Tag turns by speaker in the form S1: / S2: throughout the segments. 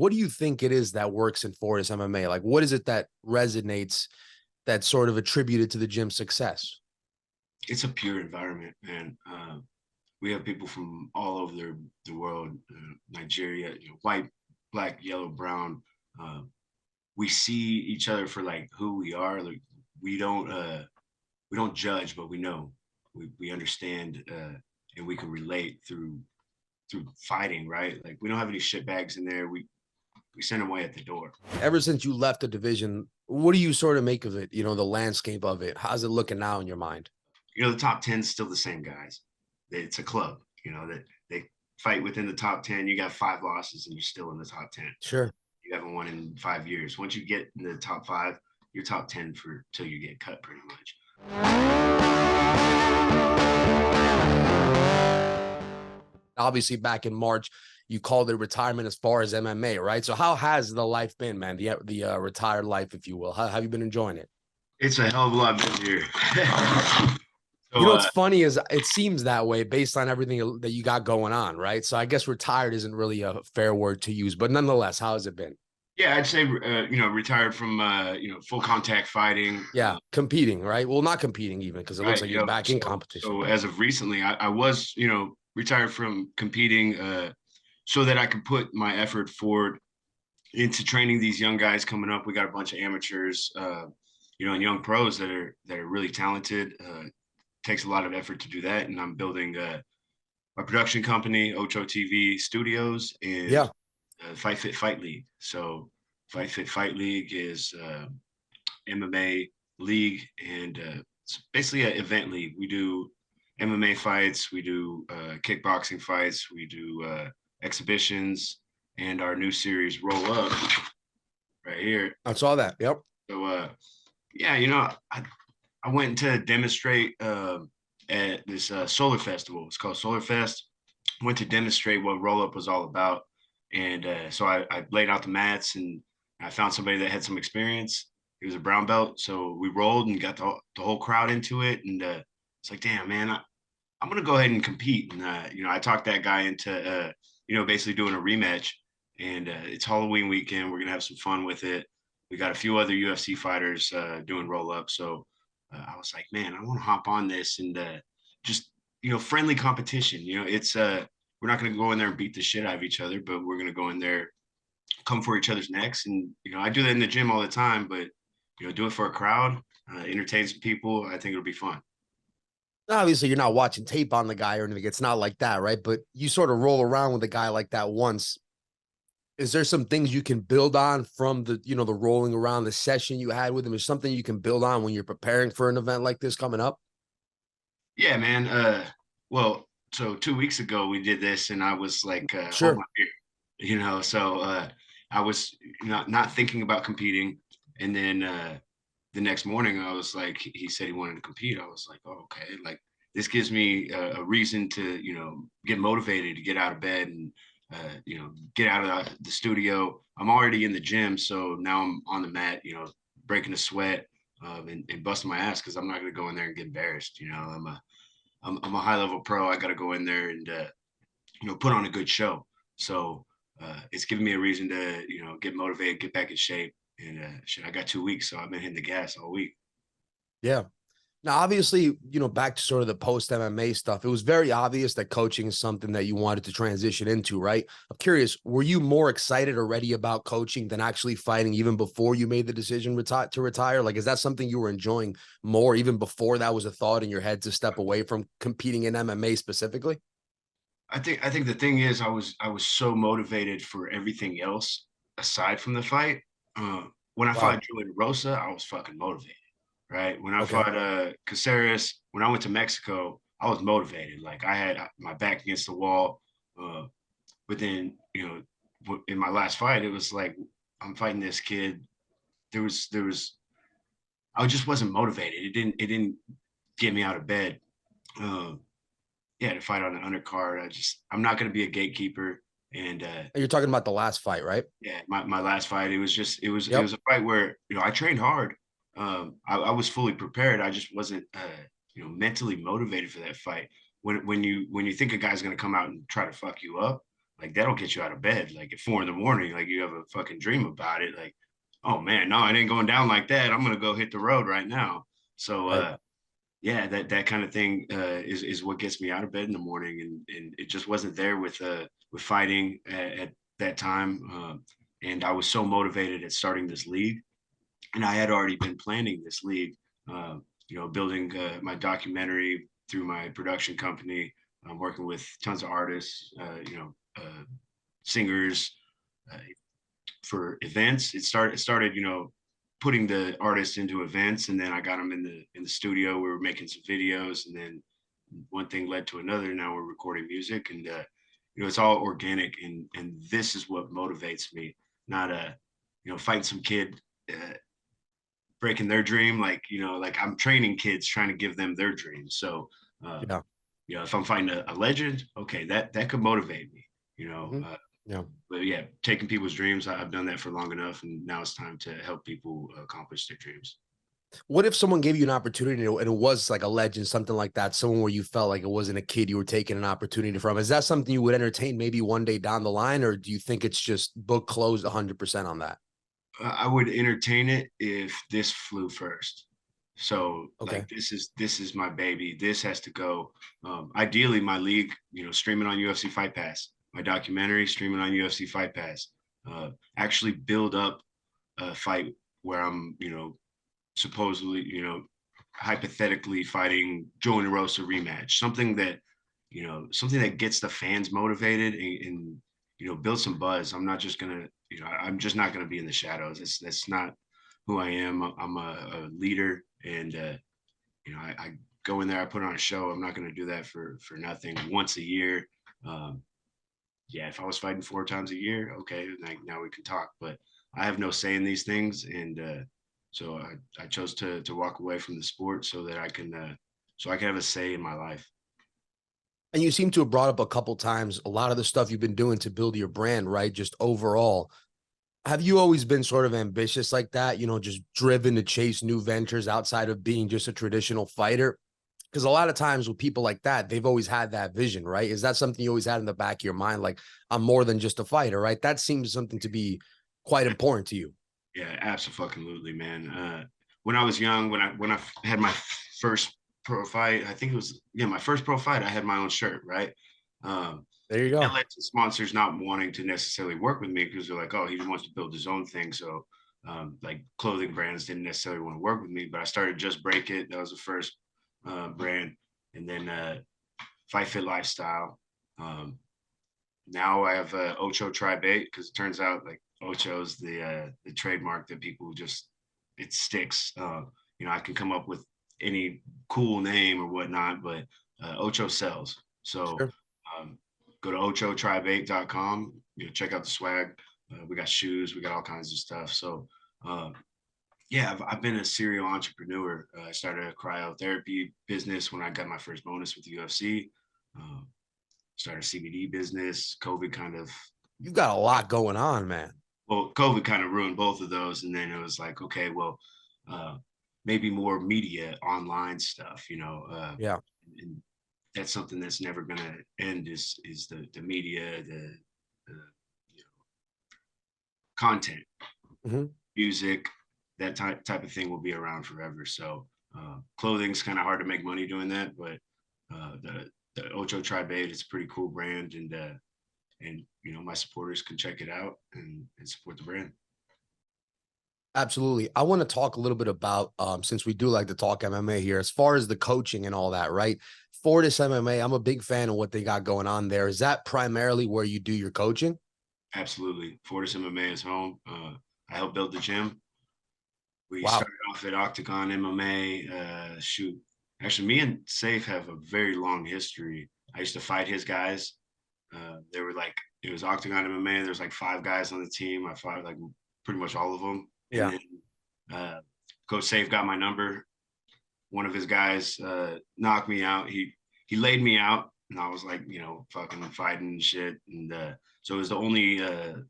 S1: what do you think it is that works in Fortis MMA? Like, what is it that resonates that's sort of attributed to the gym's success?
S2: It's a pure environment, man. We have people from all over the world, Nigeria, white, black, yellow, brown. Uh, we see each other for like who we are. Like we don't judge, but we know, we understand, and we can relate through fighting, right? Like we don't have any shit bags in there. We send them away at the door.
S1: Ever since you left the division, what do you sort of make of it? The landscape of it. How's it looking now in your mind?
S2: The top 10 is still the same guys. It's a club, that they fight within the top 10. You got 5 losses and you're still in the top 10.
S1: Sure.
S2: You haven't won in 5 years. Once you get in the top 5, you're top 10 for till you get cut, pretty much.
S1: Obviously, back in March, you called it retirement as far as MMA, right? So how has the life been, man? The retired life, if you will. How have you been enjoying it?
S2: It's a hell of a lot busier.
S1: So, what's funny is it seems that way based on everything that you got going on, right? So I guess retired isn't really a fair word to use, but nonetheless, how has it been?
S2: Yeah, I'd say retired from full contact fighting.
S1: Yeah, competing, right? Well, not competing even because it looks like you're back in competition.
S2: So as of recently, I was retired from competing so that I could put my effort forward into training these young guys coming up. We got a bunch of amateurs, and young pros that are really talented. Takes a lot of effort to do that, and I'm building my production company, Ocho TV Studios, and Fight Fit Fight League. So Fight Fit Fight League is MMA league, and it's basically an event league. We do MMA fights, we do kickboxing fights, we do exhibitions, and our new series Roll Up right here.
S1: I saw that. Yep.
S2: So I went to demonstrate at this solar festival. It's called Solar Fest. Went to demonstrate what Roll Up was all about. And so I laid out the mats and I found somebody that had some experience. He was a brown belt. So we rolled and got the whole crowd into it. And it's like, damn, man, I'm going to go ahead and compete. And, I talked that guy into, basically doing a rematch. And it's Halloween weekend. We're going to have some fun with it. We got a few other UFC fighters doing Roll Up. So I was like, man, I want to hop on this and just, friendly competition. It's we're not going to go in there and beat the shit out of each other, but we're going to go in there, come for each other's necks. And, I do that in the gym all the time, but, do it for a crowd, entertain some people. I think it'll be fun.
S1: Obviously, you're not watching tape on the guy or anything. It's not like that, right? But you sort of roll around with a guy like that once. Is there some things you can build on from the rolling around, the session you had with him? Is something you can build on when you're preparing for an event like this coming up?
S2: Yeah, man. So 2 weeks ago we did this and I was like,
S1: sure.
S2: Hold my beer, so I was not thinking about competing. And then the next morning I was like, he said he wanted to compete. I was like, oh, okay. Like this gives me a reason to, get motivated to get out of bed and, get out of the studio. I'm already in the gym. So now I'm on the mat, breaking a sweat and busting my ass because I'm not going to go in there and get embarrassed. I'm a high level pro. I got to go in there and, put on a good show. So it's giving me a reason to, get motivated, get back in shape. And I got 2 weeks. So I've been hitting the gas all week.
S1: Yeah. Now, obviously, back to sort of the post MMA stuff, it was very obvious that coaching is something that you wanted to transition into, right? I'm curious, were you more excited already about coaching than actually fighting even before you made the decision to retire? Like, is that something you were enjoying more even before that was a thought in your head to step away from competing in MMA specifically?
S2: I think the thing is I was so motivated for everything else aside from the fight. When I fought Julian Rosa, I was fucking motivated. Right. When I fought Caceres, when I went to Mexico, I was motivated. Like I had my back against the wall. But then, in my last fight, it was like, I'm fighting this kid. I just wasn't motivated. It didn't get me out of bed. To fight on an undercard. I'm not going to be a gatekeeper. And
S1: you're talking about the last fight, right?
S2: Yeah. My last fight, it was a fight where, I trained hard. I was fully prepared. I just wasn't, mentally motivated for that fight. When you think a guy's going to come out and try to fuck you up, like that'll get you out of bed. Like at 4 a.m, like you have a fucking dream about it. Like, oh man, no, it ain't going down like that. I'm gonna go hit the road right now. So
S1: Right.
S2: yeah, that kind of thing is what gets me out of bed in the morning, and it just wasn't there with fighting at that time. And I was so motivated at starting this league, and I had already been planning this league. Building my documentary through my production company. I'm working with tons of artists, singers, uh, for events. It started, putting the artists into events, and then I got them in the studio. We were making some videos, and then one thing led to another. Now we're recording music, and it's all organic, and this is what motivates me. Not fighting some kid. Breaking their dream, like I'm training kids, trying to give them their dreams. So uh,
S1: Yeah.
S2: if I'm fighting a legend, okay, that could motivate me,
S1: Mhm. Yeah.
S2: but yeah, taking people's dreams, I've done that for long enough, and now it's time to help people accomplish their dreams.
S1: What if someone gave you an opportunity and it was like a legend, something like that, someone where you felt like it wasn't a kid you were taking an opportunity from? Is that something you would entertain maybe one day down the line, or do you think it's just book closed 100% on that?
S2: I would entertain it if this flew first. So
S1: Okay.
S2: like this is my baby. This has to go. Ideally, my league, streaming on UFC Fight Pass. My documentary streaming on UFC Fight Pass. Actually build up a fight where I'm, supposedly, hypothetically fighting Joe Rosa rematch. Something that gets the fans motivated, and build some buzz. I'm just not gonna be in the shadows. That's not who I am. I'm a leader, and I go in there, I put on a show. I'm not gonna do that for nothing. Once a year, um, yeah. If I was fighting 4 times a year, okay, like now we can talk. But I have no say in these things, and so I chose to walk away from the sport so that I can have a say in my life.
S1: And you seem to have brought up a couple times a lot of the stuff you've been doing to build your brand, right? Just overall. Have you always been sort of ambitious like that, just driven to chase new ventures outside of being just a traditional fighter? Because a lot of times with people like that, they've always had that vision, right? Is that something you always had in the back of your mind? Like, I'm more than just a fighter, right? That seems something to be quite important to you.
S2: Yeah, absolutely, man. When I was young, when I had my first pro fight, I think it was, yeah, my first pro fight, I had my own shirt, right? Um,
S1: There you
S2: that
S1: go.
S2: led to sponsors not wanting to necessarily work with me because they're like, oh, he wants to build his own thing. So like clothing brands didn't necessarily want to work with me, but I started Just Break It. That was the first brand, and then Fight Fit Lifestyle. Um, Now I have Ocho Tribe 8 because it turns out like Ocho's the trademark that people just it sticks. I can come up with any cool name or whatnot, but Ocho sells. So
S1: Sure.
S2: um, go to ochotribe8.com. Check out the swag. We got shoes. We got all kinds of stuff. So um, yeah, I've been a serial entrepreneur. I started a cryotherapy business when I got my first bonus with the UFC. Um, Started a CBD business. COVID kind of
S1: You've got a lot going on, man.
S2: COVID kind of ruined both of those, and then it was like, okay, well, uh, maybe more media, online stuff,
S1: Yeah.
S2: and that's something that's never going to end. Is the media, the content,
S1: Mhm.
S2: music, that type of thing will be around forever. So clothing's kind of hard to make money doing that, but the Ocho Tribe 8 is a pretty cool brand, and my supporters can check it out and support the brand.
S1: Absolutely. I want to talk a little bit about, since we do like to talk MMA here, as far as the coaching and all that, right? Fortis MMA, I'm a big fan of what they got going on there. Is that primarily where you do your coaching?
S2: Absolutely. Fortis MMA is home. I helped build the gym. We
S1: Wow.
S2: started off at Octagon MMA. Shoot, actually, me and Safe have a very long history. I used to fight his guys. They were like, it was Octagon MMA. There's like 5 guys on the team. I fought like pretty much all of them. And
S1: Yeah.
S2: then uh, Coach Safe got my number. One of his guys knocked me out. He laid me out, and I was like, fucking fighting and shit. And so it was the only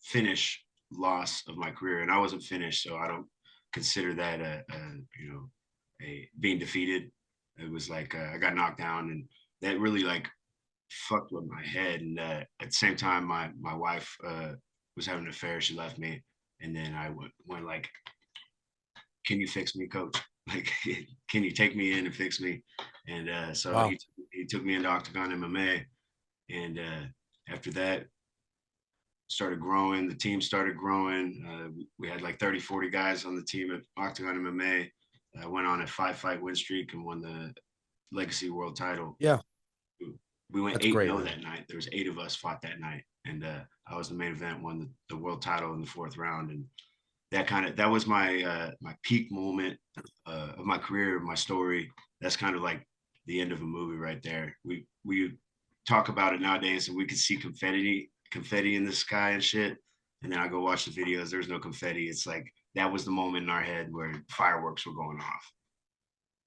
S2: finish loss of my career, and I wasn't finished, so I don't consider that a being defeated. It was like I got knocked down, and that really like fucked with my head. And at the same time, my wife was having an affair. She left me, and then I went like, "Can you fix me, coach? Like, can you take me in and fix me?" And so
S1: Wow.
S2: he took me into Octagon MMA, and after that, started growing. The team started growing. We had like 30, 40 guys on the team at Octagon MMA. I went on a 5-fight win streak and won the Legacy World title.
S1: Yeah,
S2: We went
S1: that's
S2: 8-0
S1: great, man.
S2: that night. There was 8 of us fought that night, and I was the main event, won the world title in the 4th round, and that was my my peak moment of my career, my story. That's kind of like the end of a movie right there. We talk about it nowadays, and we could see confetti in the sky and shit. And then I go watch the videos. There's no confetti. It's like that was the moment in our head where fireworks were going off.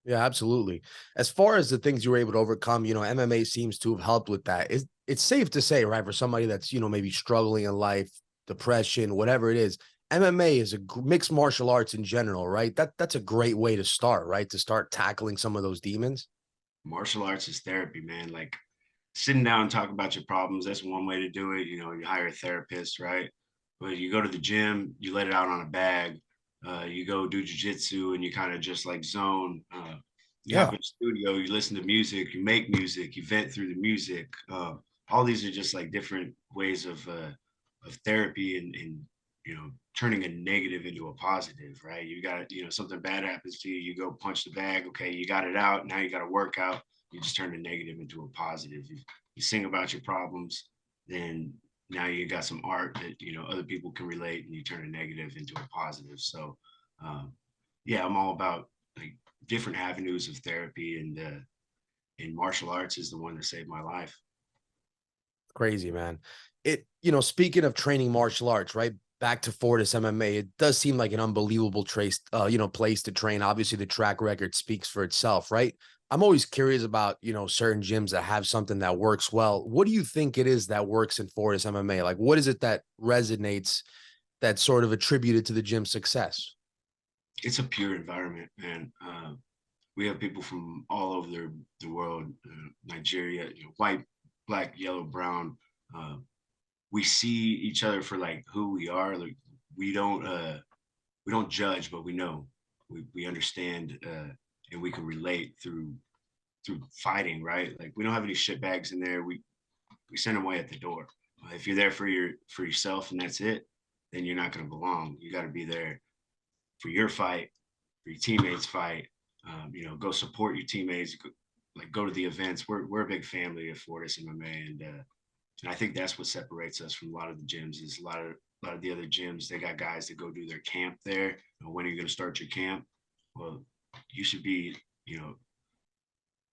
S1: Yeah, absolutely. As far as the things you were able to overcome, MMA seems to have helped with that. It's safe to say, right, for somebody that's, maybe struggling in life, depression, whatever it is, MMA is a mixed martial arts in general, right? That's a great way to start, right? To start tackling some of those demons.
S2: Martial arts is therapy, man. Like sitting down and talk about your problems, that's one way to do it. You hire a therapist, right? But you go to the gym, you let it out on a bag. You go do jujitsu and you kind of just like zone. You hop
S1: Yeah.
S2: in the studio, you listen to music, you make music, you vent through the music. All these are just like different ways of therapy and turning a negative into a positive, right? You got something bad happens to you, you go punch the bag. Okay, you got it out. Now you got to work out. You just turn the negative into a positive. You sing about your problems, then now you got some art that other people can relate, and you turn a negative into a positive. So, um, yeah, I'm all about like different avenues of therapy, and martial arts is the one that saved my life.
S1: Crazy, man. Speaking of training martial arts, right? Back to Fortis MMA, it does seem like an unbelievable place to train. Obviously, the track record speaks for itself, right? I'm always curious about, certain gyms that have something that works well. What do you think it is that works in Fortis MMA? Like, what is it that resonates that's sort of attributed to the gym's success?
S2: It's a pure environment, man. We have people from all over the world, Nigeria, white, black, yellow, brown. Uh, we see each other for like who we are. Like we don't we don't judge, but we know we understand, and we can relate through fighting. Right? Like we don't have any shit bags in there. We send them away at the door. If you're there for yourself and that's it, then you're not going to belong. You got to be there for your fight, for your teammates' fight. Go support your teammates. Go to the events. We're a big family at Fortis MMA, and I think that's what separates us from a lot of the gyms. Is a lot of the other gyms, they got guys that go do their camp there. When are you going to start your camp? Well, you should be,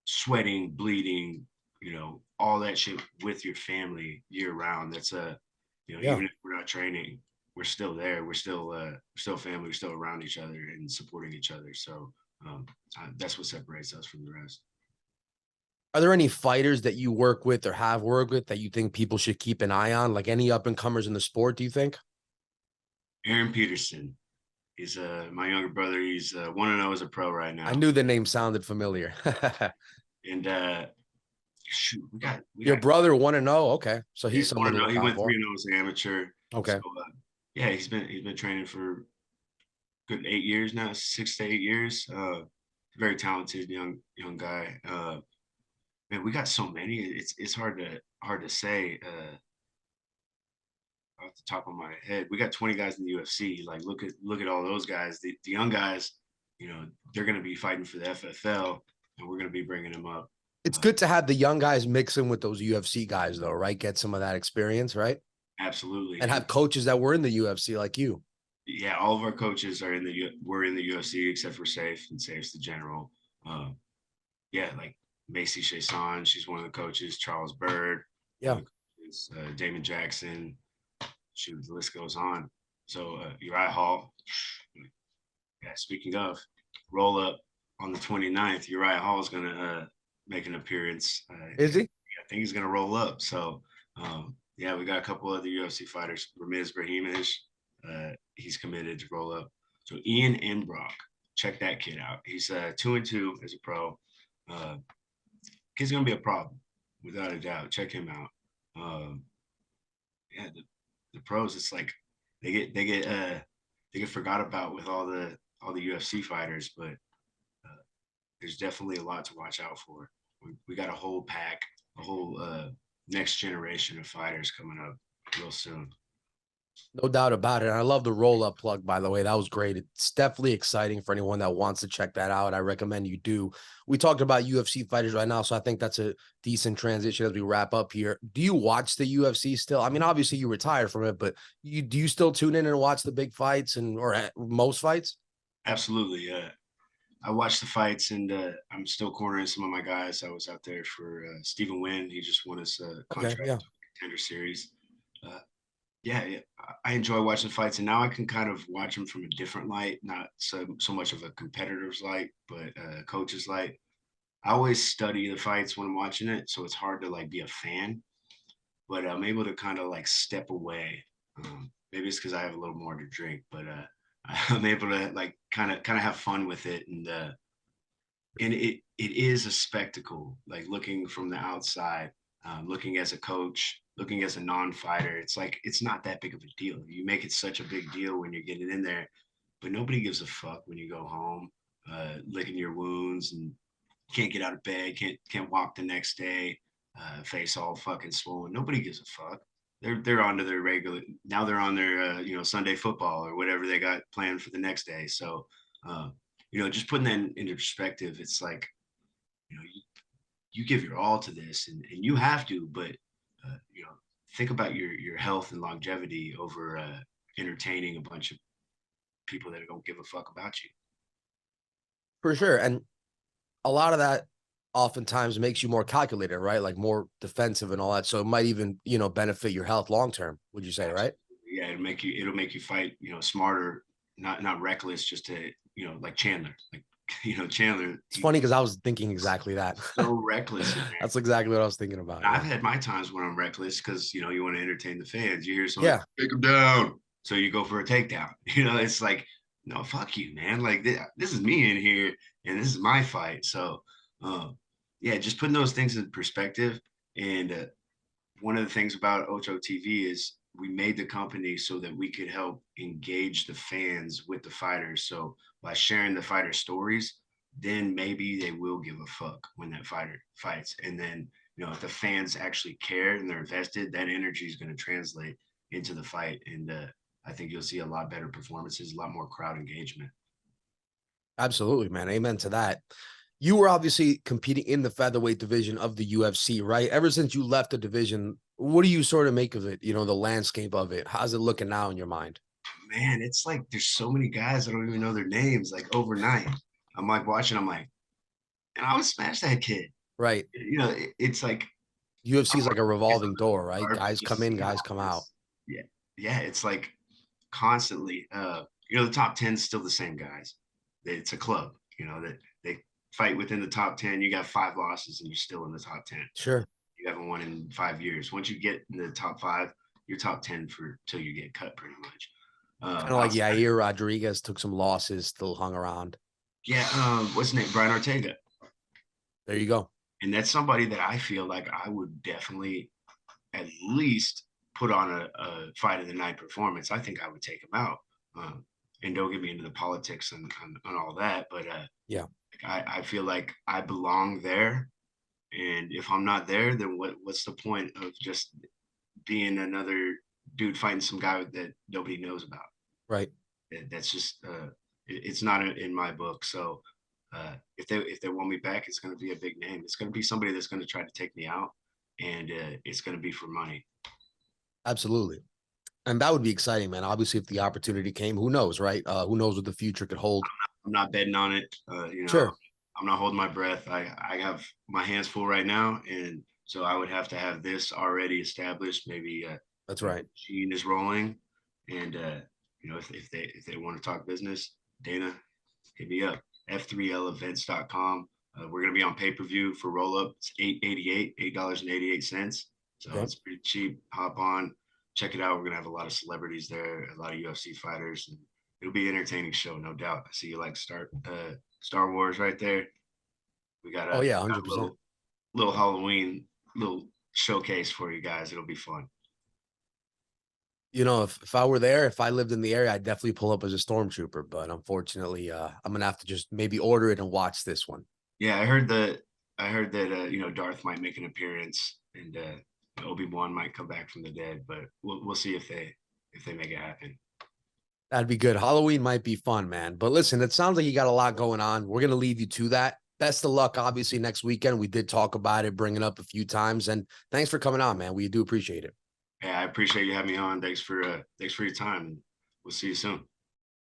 S2: sweating, bleeding, all that shit with your family year round. That's
S1: Yeah.
S2: even if we're not training, we're still there. We're still family. We're still around each other and supporting each other. So um, that's what separates us from the rest.
S1: Are there any fighters that you work with or have worked with that you think people should keep an eye on? Like any up and comers in the sport, do you think?
S2: Aaron Peterson is my younger brother. He's 1-0 as a pro right
S1: I
S2: now.
S1: knew the name sounded familiar.
S2: And shoot, we
S1: Your
S2: got
S1: brother 1-0. Okay. So
S2: yeah,
S1: he's someone to
S2: 1-0.
S1: look
S2: He
S1: out
S2: went
S1: for.
S2: 3-0 as an amateur. So
S1: Okay.
S2: yeah, he's been training for good 8 years now, 6 to 8 years. Very talented young guy. Man, we got so many. It's hard to say off the top of my head. We got 20 guys in the UFC. Like look at all those guys. The young guys, they're going to be fighting for the FFL, and we're going to be bringing them up.
S1: It's
S2: Uh,
S1: good to have the young guys mix in with those UFC guys, though, right? Get some of that experience, right?
S2: Absolutely,
S1: And
S2: and
S1: have coaches that were in the UFC like you.
S2: yeah, all of our coaches are we're in the UFC except for Safe, and Safe's the general. Uh, yeah, like Macy Chason, she's one of the coaches. Charles Bird, one
S1: Yeah.
S2: of the coaches. Damon Jackson. Shoot, the list goes on. So Uriah Hall. Yeah, speaking of, roll up on the 29th. Uriah Hall is going to make an appearance.
S1: Is he?
S2: I think he's going to roll up. So yeah, we got a couple other UFC fighters. Ramiz Brahimaj, he's committed to roll up. So Ian Enbrock, check that kid out. He's 2-2 as a pro. Uh, Kid's gonna be a problem without a doubt. Check him out. Um, yeah, the pros, it's like they get forgot about with all the UFC fighters, but there's definitely a lot to watch out for. We got a whole pack, a whole next generation of fighters coming up real soon.
S1: No doubt about it. And I love the roll up plug, by the way. That was great. It's definitely exciting for anyone that wants to check that out. I recommend you do. We talked about UFC fighters right now, so I think that's a decent transition as we wrap up here. Do you watch the UFC still? I mean, obviously you retired from it, but do you still tune in and watch the big fights and or most fights?
S2: Absolutely. I watched the fights, and I'm still cornering some of my guys. I was out there for Stephen Wynn. He just won his
S1: Okay,
S2: contract
S1: yeah.
S2: contender series. Uh, yeah, I enjoy watching fights, and now I can kind of watch them from a different light, not so much of a competitor's light, but a coach's light. I always study the fights when I'm watching it, so it's hard to like be a fan, but I'm able to kind of like step away. Maybe it's because I have a little more to drink, but I'm able to like kind of have fun with it, and it is a spectacle. Like looking from the outside, looking as a coach, looking as a non-fighter, it's like it's not that big of a deal. You make it such a big deal when you're getting in there, but nobody gives a fuck when you go home, licking your wounds and can't get out of bed, can't walk the next day, face all fucking swollen. Nobody gives a fuck. They're on to their regular now. They're on their Sunday football or whatever they got planned for the next day. So uh, just putting that into perspective, it's like you give your all to this, and you have to, but think about your health and longevity over entertaining a bunch of people that don't give a fuck about you.
S1: For sure. And a lot of that oftentimes makes you more calculated, right? Like more defensive and all that. So it might even, benefit your health long term, would you say, right?
S2: Yeah, it'll make you fight, smarter, not reckless, just to, like Chandler. Like, Chandler,
S1: It's funny because I was thinking exactly that.
S2: so reckless in there.
S1: That's exactly what I was thinking about.
S2: I've
S1: Yeah.
S2: had my times when I'm reckless because you want to entertain the fans. You hear something,
S1: Yeah.
S2: take him down. So you go for a takedown. It's like, no, fuck you, man. Like this is me in here and this is my fight. So yeah, just putting those things in perspective. And one of the things about Ocho TV is we made the company so that we could help engage the fans with the fighters. So by sharing the fighter stories, then maybe they will give a fuck when that fighter fights. And then, if the fans actually care and they're invested, that energy is going to translate into the fight. And I think you'll see a lot better performances, a lot more crowd engagement.
S1: Absolutely, man. Amen to that. You were obviously competing in the featherweight division of the UFC, right? Ever since you left the division, what do you sort of make of it? The landscape of it. How's it looking now in your mind?
S2: Man, it's like there's so many guys I don't even know their names. Like overnight, I'm like watching. I'm like, and I would smash that kid.
S1: Right.
S2: It's like
S1: UFC is like a
S2: it's
S1: revolving door, right?
S2: hard to
S1: Guys come
S2: just
S1: in,
S2: see
S1: guys
S2: all
S1: come out.
S2: this. Yeah, yeah. It's like constantly. The top 10 is still the same guys. It's a club. That they fight within the top 10. You got 5 losses and you're still in the top 10.
S1: Sure.
S2: You haven't won in 5 years. Once you get in the top 5, you're top 10 for till you get cut, pretty much.
S1: Kind of like Yair Rodriguez took some losses, still hung around.
S2: Yeah. What's his name? Brian Ortega.
S1: There you go.
S2: And that's somebody that I feel like I would definitely at least put on a fight of the night performance. I think I would take him out. And don't get me into the politics and all that, but
S1: Yeah.
S2: I feel like I belong there. And if I'm not there, then what's the point of just being another dude fighting some guy that nobody knows about?
S1: Right.
S2: That's just it's not in my book. So if they want me back, it's going to be a big name. It's going to be somebody that's going to try to take me out, and it's going to be for money.
S1: Absolutely. And that would be exciting, man. Obviously, if the opportunity came, who knows, right? Who knows what the future could hold?
S2: I'm not betting on it.
S1: Sure.
S2: I'm not holding my breath. I have my hands full right now, and so I would have to have this already established. Maybe
S1: That's right.
S2: machine is rolling, and if they want to talk business, Dana, hit me up. F3Levents.com. We're gonna be on pay-per-view for Roll Up. It's $8.88. So
S1: Okay.
S2: it's pretty cheap. Hop on, check it out. We're gonna have a lot of celebrities there, a lot of UFC fighters, and it'll be an entertaining show, no doubt. I see you like Star Wars right there. We got
S1: Oh
S2: a,
S1: yeah,
S2: got a
S1: 100%.
S2: little Halloween, little showcase for you guys. It'll be fun.
S1: You know, if I were there, if I lived in the area, I'd definitely pull up as a stormtrooper. But unfortunately, I'm gonna have to just maybe order it and watch this one.
S2: Yeah, I heard that Darth might make an appearance, and Obi-Wan might come back from the dead, but we'll see if they make it happen.
S1: That'd be good. Halloween might be fun, man. But listen, it sounds like you got a lot going on. We're gonna leave you to that. Best of luck, obviously, next weekend. We did talk about it, bring it up a few times, and thanks for coming on, man. We do appreciate it.
S2: Yeah, I appreciate you having me on. Thanks for your time. We'll see you soon.